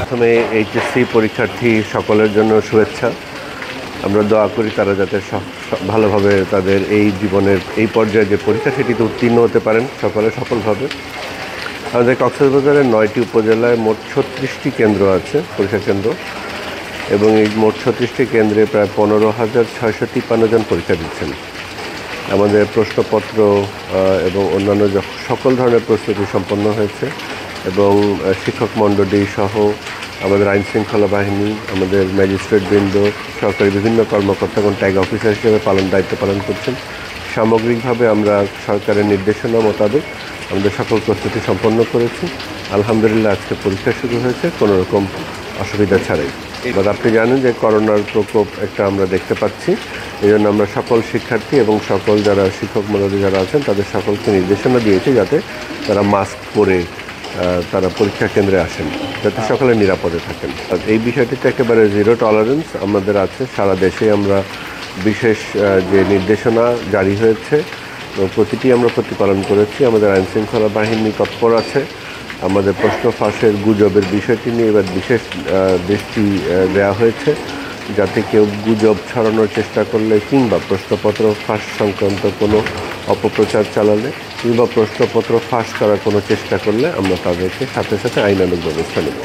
প্রথমে এইচএসসি পরীক্ষার্থী সকলের জন্য শুভেচ্ছা। আমরা দোয়া করি তারা যাতে ভালোভাবে তাদের এই জীবনের এই পর্যায়ে যে পরীক্ষা সেটিতে উত্তীর্ণ হতে পারেন সকলে সফলভাবে। আমাদের কক্সবাজারের 9টি উপজেলায় মোট 36টি কেন্দ্র আছে, পরীক্ষা কেন্দ্র, এবং এই মোট 36টি কেন্দ্রে প্রায় 15,653 জন পরীক্ষা দিচ্ছেন। আমাদের প্রশ্নপত্র এবং অন্যান্য সকল ধরনের প্রস্তুতি সম্পন্ন হয়েছে এবং শিক্ষক মণ্ডলী সহ আমাদের আইনশৃঙ্খলা বাহিনী, আমাদের ম্যাজিস্ট্রেটবৃন্দ, সরকারি বিভিন্ন কর্মকর্তাগণ ট্যাগ অফিসার হিসেবে দায়িত্ব পালন করছেন। সামগ্রিকভাবে আমরা সরকারের নির্দেশনা মোতাবেক আমাদের সকল প্রস্তুতি সম্পন্ন করেছি। আলহামদুলিল্লাহ আজকে পরীক্ষা শুরু হয়েছে কোনো রকম অসুবিধা ছাড়াই। এবার আপনি জানেন যে করোনার প্রকোপ একটা আমরা দেখতে পাচ্ছি, এই জন্য আমরা সকল শিক্ষার্থী এবং সকল যারা শিক্ষক মণ্ডলী যারা আছেন তাদের সকলকে নির্দেশনা দিয়েছি যাতে তারা মাস্ক পরে তারা পরীক্ষা কেন্দ্রে আসেন, যাতে সকলে নিরাপদে থাকেন। আর এই বিষয়টিতে একেবারে জিরো টলারেন্স আমাদের আছে। সারা দেশে আমরা বিশেষ যে নির্দেশনা জারি হয়েছে প্রতিটি আমরা প্রতিপালন করেছি। আমাদের আইনশৃঙ্খলা বাহিনী তৎপর আছে। আমাদের প্রশ্ন ফাঁসের গুজবের বিষয়টি নিয়ে এবার বিশেষ দৃষ্টি দেওয়া হয়েছে, যাতে কেউ গুজব ছড়ানোর চেষ্টা করলে কিংবা প্রশ্নপত্র ফাঁস সংক্রান্ত কোনো অপপ্রচার চালালে কিংবা প্রশ্নপত্র ফাঁস করার কোনো চেষ্টা করলে আমরা তাদেরকে সাথে সাথে আইনানুগ ব্যবস্থা নেব।